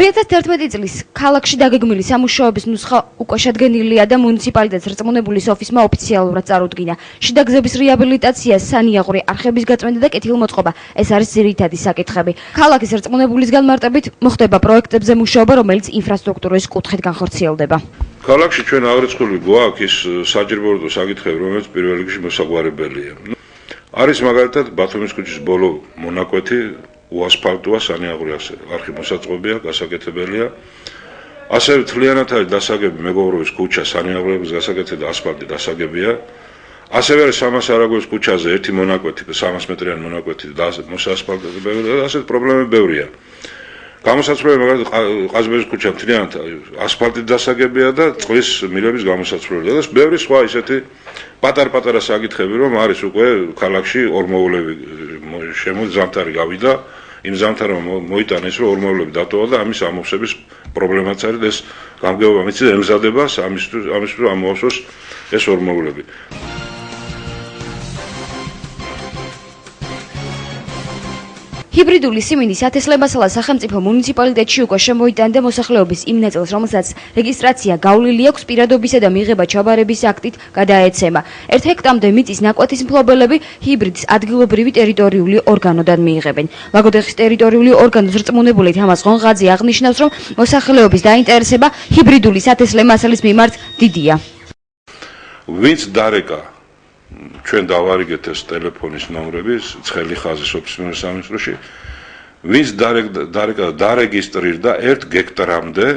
2011 წლის ქალაქში დაგეგმილი სამუშაოების ნუსხა უკვე შედგენილია და მუნიციპალიტეტს რწმუნებული სოფისმა ოფიციალურად წარუდგინა. შიდა გზების რეაბილიტაცია, სანიაღვრე, არხების გაწმენდა და კეთილმოწყობა ეს არის ძირითადი საკითხები. ქალაქის რწმუნებულის განმარტებით მოხდება პროექტებზე მუშაობა, რომელიც ინფრასტრუქტურის კუთხით განხორციელდება. ქალაქში ჩვენ აღრიცხული გვაქვს ის საჯირო საკითხები, რომელიც პირველ რიგში მოსაგვარებელია. არის მაგალითად ბათუმის ქუჩის ბოლო მონაკვეთი უასფალტოა, სანიაღვრე არხი მოსაწყობია, გასაკეთებელია. ასევე თლიანად არის დასაგები მეგობრობის ქუჩა, სანიაღვრეების გასაკეთება და ასფალტი დასაგებია. ასევე არის სამას არაგოვის ქუჩაზე ერთი მონაკვეთი, 300 მეტრიანი მონაკვეთი მოსაასფალტებელი და ასეთ პრობლემები ბევრია. გამოსაცვლელი მაგალითად ყაზბეგის ქუჩა მთლიანად ასფალტით დასაგებია და წყლის მილების გამოსაცვლელი და ბევრი სხვა ისეთი პატარ-პატარა საკითხები, რომ არის უკვე ქალაქში ორმოვლები შემოძამთარი გავიდა, იმ ზამთარმა მოიტანა ის, რომ ორმოვლები დატოვა და ამის ამოვსების პრობლემაც არის და ეს გამგეობა მიწის ემზადებას ამისთვის რომ ამოვსოს ეს ორმოვლები. ჰიბრიდული სიმინდის ათესლება-სალა სახელმწიფო მუნიციპალიტეტში უკვე შემოიტანდა მოსახლეობის იმ ნაწილს, რომელსაც რეგისტრაცია გავლილი აქვს პირადობისა და მიღება ჩაბარების აქტით გადაეცემა. 1 ჰექტამდე მიწის ნაკვეთის მფლობელები ჰიბრიდს ადგილობრივი ტერიტორიული ორგანოდან მიიღებენ. ლაგოდეხის ტერიტორიული ორგანოს რწმუნებული თამაზ ღონღაძე აღნიშნავს, რომ მოსახლეობის დაინტერესება ჰიბრიდული სათესლე-მასალის მიმართ დიდია. ვინც დარეკა ჩვენ დავარიგეთ ეს ტელეფონის ნომრები, ცხელი ხაზი სოფლის სამინისტროში, ვინც დარეგისტრირდა 1 გექტრამდე,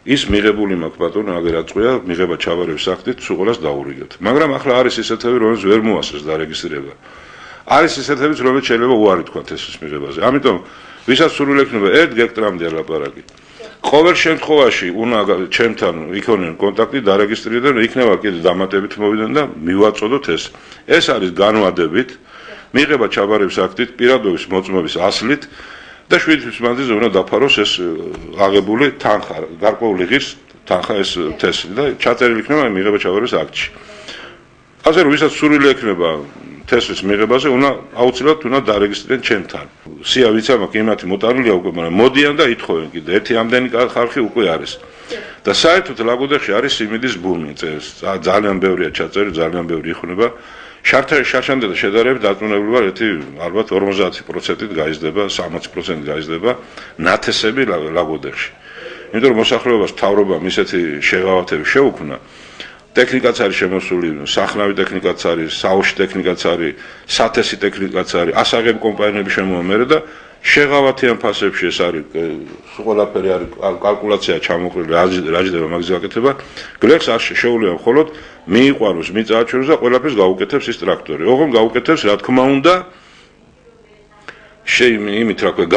ის მიღებული მაქვს ბატონო, აგერ აწყვია, მიღება ჩაბარების აქტით, სულ დაურიგეთ. მაგრამ ახლა არის ისეთები, რომელიც ვერ მოასწრეს დარეგისტრირება. არის ისეთებიც, რომელიც შეიძლება უარი თქვათ ეს მიღებაზე. ამიტომ ვისაც სურვილი ექნება 1 გექტრამდე ლაპარაკი. ყოველ შემთხვევაში უნდა ჩემთან იქონიონ კონტაქტი დარეგისტრირდნენ, იქნება კიდე დამატებით მოვიდნენ და მივაწოდოთ ეს. ეს არის განვადებით, მიღება ჩაბარების აქტით, პირადობის მოწმობის ასლით და 7 თვის მანძილზე უნდა დაფაროს ეს აღებული თანხა, გარკვეული ღირს თანხა ეს თესლი და ჩაწერილი იქნება მიღება ჩაბარების აქტში. ასე რომ ვისაც სურვილი ექნება თესლის მიღებაზე, აუცილებლად უნდა დარეგისტრირდნენ ჩემთან. სია ვიცი მაქვს იმათი მოტანილია უკვე, მაგრამ მოდიან და ითხოვენ კიდე ერთი ამდენი ხალხი უკვე არის. და საერთოდ ლაგოდეხში არის სიმინდის ბუმი, ძალიან ბევრია ჩაწერი, ძალიან ბევრი იხუნება. შარშანდელთან შედარებით დაწუნებული ვარ, ალბათ 50%-ით გაიზრდება, 60%-ით გაიზრდება ნათესები ლაგოდეხში. იმიტომ რომ მოსახლეობას მთავრობამ ისეთი შეღავათები შეუქმნა, ტექნიკაც არის შემოსული, სახნავი ტექნიკაც არის, საოში ტექნიკაც არის, სათესი ტექნიკაც არის, ასაღები კომპანიები შემოამერე და შეღავათიან ფასებში ეს არის, ყველაფერი არის კალკულაცია ჩამოყრილი, რა ჯდება მაგის გაკეთება. გლეხს არ შეუძლია მხოლოდ მიიყვანოს, მიწააჩვენოს და ყველაფერს გაუკეთებს ის ტრაქტორი. ოღონდ გაუკეთებს, რა თქმა უნდა, იმით რა ქვია,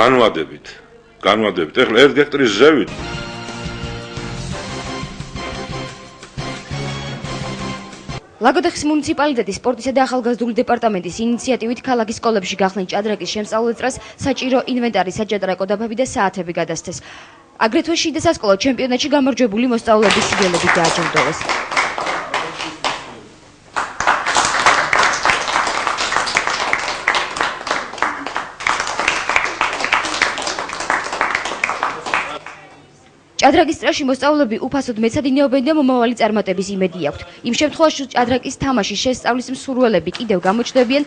განვადებით. ეხლა 1 გექტრის ზევით ლაგოდეხის მუნიციპალიტეტის სპორტისა და ახალგაზრდული დეპარტამენტის ინიციატივით ქალაქის სკოლებში გახსნილ ჭადრაკის შემსწავლელწრას საჭირო ინვენტარი, საჭადრაკო დაფები და საათები გადასცეს. აგრეთვე შიდა სასკოლო ჩემპიონატში გამარჯვებული მოსწავლეების სიგელებით დააჯილდოვეს. ჭადრაკის წრეში მოსწავლეები უფასოდ მეცადინეობენ და მომავალი წარმატების იმედი აქვთ. იმ შემთხვევაში ჭადრაკის თამაშის შესწავლის მსურველები კიდევ გამოჩნდებიან,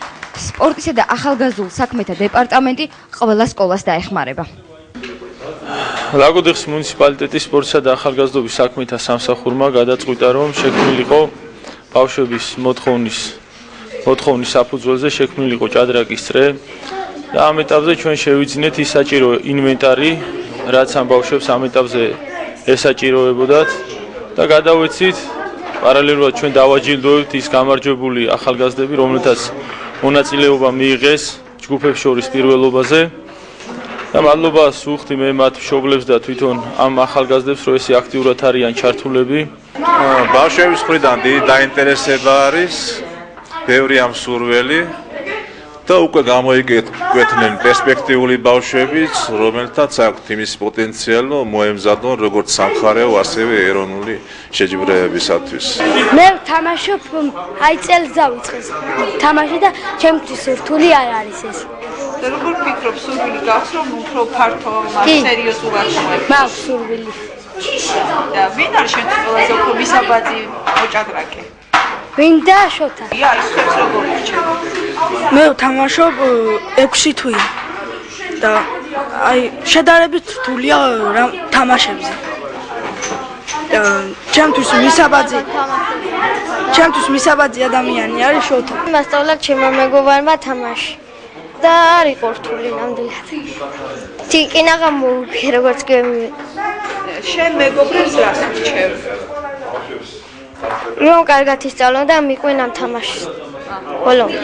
სპორტისა და ახალგაზრდულ საქმეთა დეპარტამენტი ყველა სკოლას დაეხმარება. ლაგოდეხის მუნიციპალიტეტის სპორტისა და ახალგაზრდობის საქმეთა სამსახურმა გადაწყვიტა, რომ შექმნილიყო ბავშვების მოთხოვნის საფუძველზე შექმნილიყო ჭადრაკის წრე და ამ ეტაპზე ჩვენ შევიძინეთ ის საჭირო ინვენტარი, რაც ამ ბავშვებს ამ ეტაპზე ესაჭიროებოდათ და გადავეცით პარალელურად ჩვენ დავაჯილდოვებთ ის გამარჯვებული ახალგაზრდები, რომელთაც მონაწილეობა მიიღეს ჯგუფებს შორის პირველობაზე და მადლობას ვუხდი მე მათ მშობლებს და თვითონ ამ ახალგაზრდებს, რომ ესე აქტიურად არიან ჩართულები. ბავშვების მხრიდან დიდი დაინტერესება არის, ბევრი ამ სურველი და უკვე გამოიკვეთნენ პერსპექტიული ბავშვებიც, რომელთაც აქვთ იმის პოტენციალი, მოემზადონ როგორც სამხარეო, ასევე ეროვნული შეჯიბრებებისათვის. მე თამაშობ, წელს დავიწყეს თამაში და ჩემთვის რთული არ არის ეს. როგორ ფიქრობ, სურვილი გაქვს რომ უფრო ფართო სერიოზულად მოექცე? მაქვს სურვილი. და ვინ არის შენ ყველაზე უფრო მისაბაძი მოჭადრაკე? ვინ და შოთა? ის ხებს როგორ ირჩევ? მე ვთამაშობ 6 თვეა და აი შედარებით რთულია რამ თამაშებზე. ჩემთვის მისაბაძი ადამიანი არის შოთა. მასწავლა ჩემმა მეგობარმა თამაში და არ იყო რთული ნამდვილად. თიკინაღა მოვიფიქრე როგორც გემი. შენ მეგობრებს რას ურჩევ? რომ კარგად ისწავლონ და მიყვნენ ამ თამაშს. ბოლომდე.